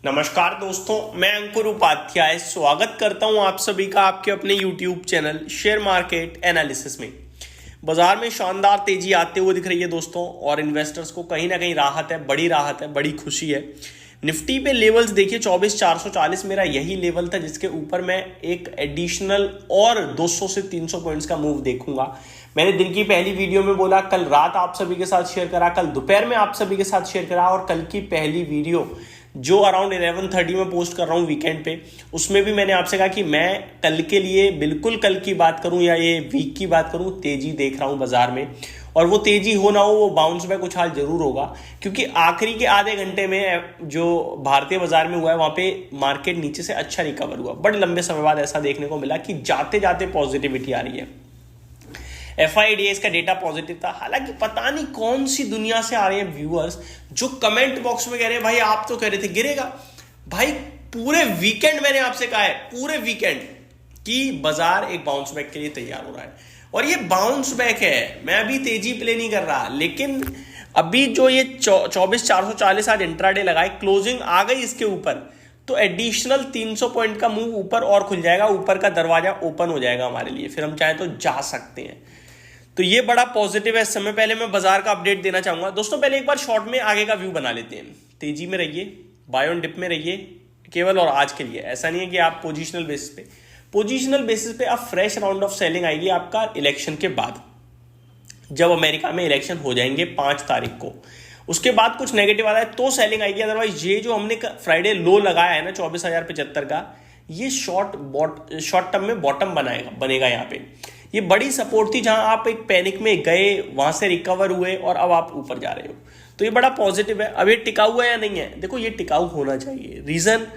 नमस्कार दोस्तों, मैं अंकुर उपाध्याय स्वागत करता हूं आप सभी का आपके अपने YouTube channel share market analysis में। बाजार में शानदार तेजी आते हुए दिख रही है दोस्तों, और इन्वेस्टर्स को कहीं ना कहीं राहत है, बड़ी खुशी है। निफ्टी पे लेवल्स देखिए 24,440 मेरा यही लेवल था जिसके ऊपर मैं एक एडिशनल और 200 से 300 पॉइंट्स का मूव देखूंगा। मैंने दिन की पहली वीडियो में बोला, कल रात आप सभी के साथ शेयर करा, कल दोपहर में आप सभी के साथ शेयर करा, और कल की पहली वीडियो जो अराउंड 11:30 में पोस्ट कर रहा हूं वीकेंड पे, उसमें भी मैंने आपसे कहा कि मैं कल के लिए बिल्कुल कल की बात करूं या ये वीक की बात करूं, तेजी देख रहा हूं बाजार में। और वो तेजी हो ना हो, वो बाउंस बैक उछाल जरूर होगा, क्योंकि आखिरी के आधे घंटे में जो भारतीय बाजार में हुआ है वहां पे मार्केट नीचे से अच्छा रिकवर हुआ। बड़े लंबे समय बाद ऐसा देखने को मिला कि जाते जाते पॉजिटिविटी आ रही है। FIDS का डेटा पॉजिटिव था, हालांकि पता नहीं कौन सी दुनिया से आ रहे हैं व्यूअर्स जो कमेंट बॉक्स में कह रहे हैं भाई आप तो कह रहे थे गिरेगा। भाई पूरे वीकेंड मैंने आपसे कहा है, पूरे वीकेंड कि बाजार एक बाउंस बैक के लिए तैयार हो रहा है, और ये बाउंस बैक है। मैं अभी तेजी प्ले नहीं कर रहा, लेकिन अभी जो ये 24,440 आज इंट्राडे लगाए, क्लोजिंग आ गई इसके ऊपर, तो एडिशनल 300 पॉइंट का मूव ऊपर और खुल जाएगा, ऊपर का दरवाजा ओपन हो जाएगा हमारे लिए, फिर हम चाहे तो जा सकते हैं। तो ये बड़ा पॉजिटिव है इस समय। पहले मैं बाजार का अपडेट देना चाहूंगा दोस्तों। पहले एक बार शॉर्ट में आगे का व्यू बना लेते हैं। तेजी में रहिए, बाय ऑन डिप में रहिए केवल और आज के लिए। ऐसा नहीं है कि आप पोजीशनल बेसिस पे अब फ्रेश राउंड ऑफ सेलिंग आएगी आपका इलेक्शन के बाद, जब अमेरिका में इलेक्शन हो जाएंगे 5 तारीख को। उसके बाद कुछ नेगेटिव आ रहा है तो सेलिंग आएगी, अदरवाइज ये जो हमने फ्राइडे लो लगाया है ना 24,075 का, ये शॉर्ट टर्म में बॉटम बनेगा यहाँ पे। ये बड़ी सपोर्ट थी जहां आप एक पैनिक में गए, वहां से रिकवर हुए और अब आप ऊपर जा रहे हो, तो ये बड़ा पॉजिटिव है। अब ये टिकाऊ है या नहीं है, देखो ये टिकाऊ होना चाहिए। रीजन,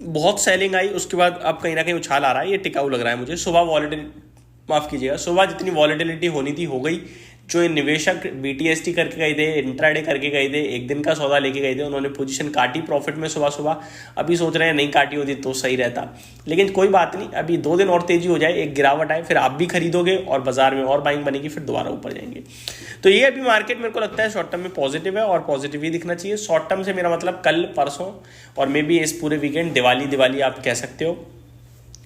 बहुत सेलिंग आई, उसके बाद अब कहीं ना कहीं उछाल आ रहा है, ये टिकाऊ लग रहा है मुझे। सुबह जितनी वॉलेटिलिटी होनी थी हो गई। जो निवेशक BTST करके गए थे, इंट्राडे करके गए थे, एक दिन का सौदा लेके गए थे, उन्होंने पोजीशन काटी प्रॉफिट में सुबह। अभी सोच रहे हैं नहीं काटी होती तो सही रहता, लेकिन कोई बात नहीं, अभी 2 दिन और तेजी हो जाए, एक गिरावट आए, फिर आप भी खरीदोगे और बाजार में और बाइंग बनेगी, फिर दोबारा ऊपर जाएंगे। तो ये अभी मार्केट मेरे को लगता है शॉर्ट टर्म में पॉजिटिव है, और पॉजिटिव ही दिखना चाहिए। शॉर्ट टर्म से मेरा मतलब कल, परसों और मे बी इस पूरे वीकेंड, दिवाली आप कह सकते हो,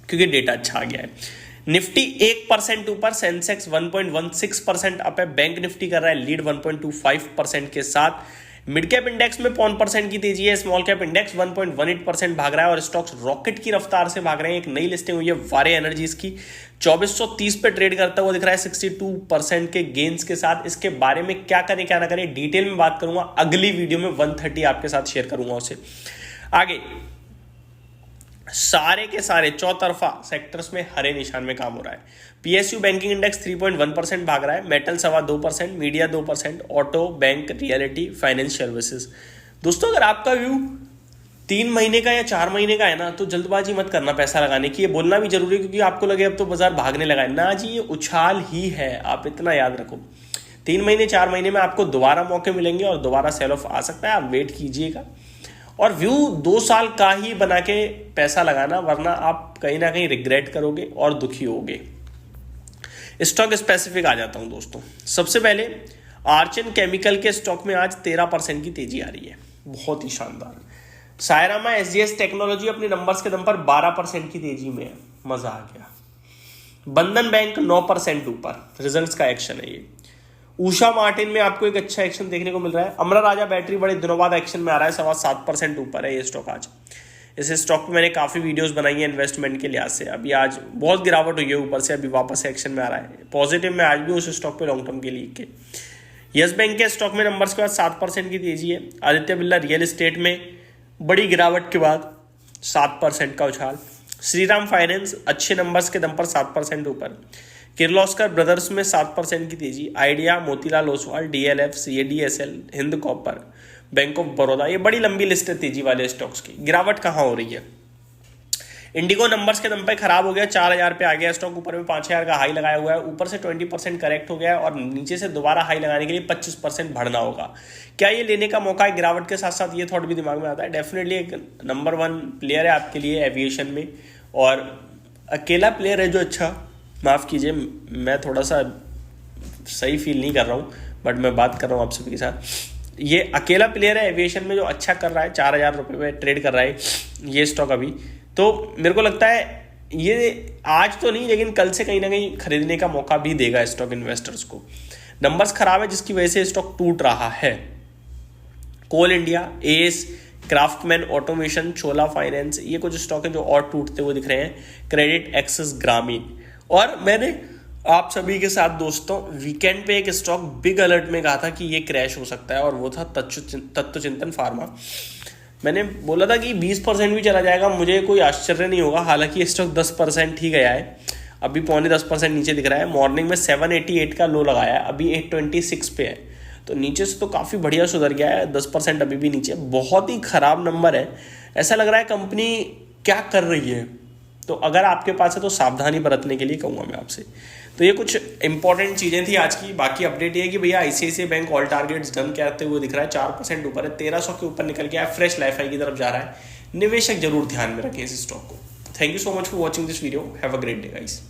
क्योंकि डेटा अच्छा आ गया है। निफ्टी 1% ऊपर, सेंसेक्स 1.16% अप है, बैंक निफ्टी कर रहा है लीड 1.25% के साथ। मिड कैप इंडेक्स में 0.5% की तेजी है, स्मॉल कैप इंडेक्स 1.18% भाग रहा है, और स्टॉक्स रॉकेट की रफ्तार से भाग रहे हैं। एक नई लिस्टिंग हुई है वारे एनर्जीज की, 2430 पे ट्रेड करता हुआ दिख रहा है 62% के गेन्स के साथ। इसके बारे में क्या करें क्या ना करें डिटेल में बात करूंगा अगली वीडियो में, 130 आपके साथ शेयर करूंगा उसे। आगे सारे के सारे चौतरफा सेक्टर्स में हरे निशान में काम हो रहा है। PSU बैंकिंग इंडेक्स 3.1% भाग रहा है, metal 2.25%, media 2%, auto, bank, reality, finance services. दोस्तों अगर आपका व्यू 3 महीने का या 4 महीने का है ना, तो जल्दबाजी मत करना पैसा लगाने की। ये बोलना भी जरूरी है, क्योंकि आपको लगे अब तो बाजार भागने लगा है ना जी, ये उछाल ही है, आप इतना याद रखो। 3 महीने 4 महीने में आपको दोबारा मौके मिलेंगे और दोबारा सेल ऑफ आ सकता है, आप वेट कीजिएगा। और व्यू 2 साल का ही बना के पैसा लगाना, वरना आप कहीं ना कहीं रिग्रेट करोगे और दुखी होगे। स्टॉक स्पेसिफिक आ जाता हूं दोस्तों। सबसे पहले आर्चन केमिकल के स्टॉक में आज 13% की तेजी आ रही है, बहुत ही शानदार। सायरामा SGS टेक्नोलॉजी अपने नंबर्स के दम पर 12% की तेजी में है, मजा आ गया। बंधन बैंक 9% ऊपर, रिजल्ट्स का एक्शन है ये। उषा मार्टिन में आपको एक अच्छा एक्शन देखने को मिल रहा है। अमरा राजा बैटरी बड़े दिनों बाद एक्शन में आ रहा है, 7.25% ऊपर है ये स्टॉक आज। इस स्टॉक पे मैंने काफ़ी वीडियोस बनाई है इन्वेस्टमेंट के लिहाज से। अभी आज बहुत गिरावट हुई है ऊपर से, अभी वापस एक्शन में आ रहा है। पॉजिटिव में आज भी उस स्टॉक पे लॉन्ग टर्म के लिए के। यस बैंक के स्टॉक में नंबर्स के बाद 7% की तेजी है। आदित्य बिरला रियल एस्टेट में बड़ी गिरावट के बाद 7% का उछाल। श्रीराम फाइनेंस अच्छे नंबर्स के दम पर 7% ऊपर। किर्लोस्कर ब्रदर्स में 7% की तेजी। Idea, Motilal Oswal, DLF, CDSL, Hind copper, bank of Baroda, ये बड़ी लंबी लिस्ट है तेजी वाले स्टॉक्स की। गिरावट कहाँ हो रही है? इंडिगो नंबर्स के दम पे खराब हो गया, 4000 पे आ गया स्टॉक, ऊपर में 5000 का हाई लगाया हुआ है, ऊपर से 20% करेक्ट हो गया है, और नीचे से दोबारा हाई लगाने के लिए 25% बढ़ना होगा। क्या ये लेने का मौका है? गिरावट के साथ साथ ये थॉट भी दिमाग में आता है। डेफिनेटली एक नंबर 1 प्लेयर है आपके लिए एविएशन में, और अकेला प्लेयर है जो अच्छा, माफ़ कीजिए मैं थोड़ा सा सही फील नहीं कर रहा हूँ, बट मैं बात कर रहा हूँ आप सभी के साथ। ये अकेला प्लेयर है एविएशन में जो अच्छा कर रहा है, 4,000 रुपये में ट्रेड कर रहा है ये स्टॉक अभी। तो मेरे को लगता है ये आज तो नहीं, लेकिन कल से कहीं ना कहीं खरीदने का मौका भी देगा स्टॉक इन्वेस्टर्स को। नंबर्स खराब है जिसकी वजह से स्टॉक टूट रहा है। कोल इंडिया, एस, क्राफ्टमैन ऑटोमेशन, चोला फाइनेंस, ये कुछ स्टॉक है जो और टूटते हुए दिख रहे हैं। क्रेडिट एक्सिस ग्रामीण। और मैंने आप सभी के साथ दोस्तों वीकेंड पे एक स्टॉक बिग अलर्ट में कहा था कि ये क्रैश हो सकता है, और वो था तत्व चिंतन फार्मा। मैंने बोला था कि 20% भी चला जाएगा मुझे कोई आश्चर्य नहीं होगा। हालांकि ये स्टॉक 10% ही गया है, अभी 0.25% नीचे दिख रहा है। मॉर्निंग में 788 का लो लगाया है, अभी 826 पे है, तो नीचे से तो काफ़ी बढ़िया सुधर गया है। 10% अभी भी नीचे, बहुत ही खराब नंबर है। ऐसा लग रहा है कंपनी क्या कर रही है। तो अगर आपके पास है तो सावधानी बरतने के लिए कहूँगा मैं आपसे। तो ये कुछ इंपॉर्टेंट चीज़ें थी आज की। बाकी अपडेट ये है कि भैया ICICI bank all targets done करते हुए दिख रहा है, 4% ऊपर है, 1300 के ऊपर निकल गया है, फ्रेश लाइफ हाई की तरफ जा रहा है। निवेशक जरूर ध्यान में रखें इस स्टॉक को। Thank you so much for watching this video. Have a great day guys.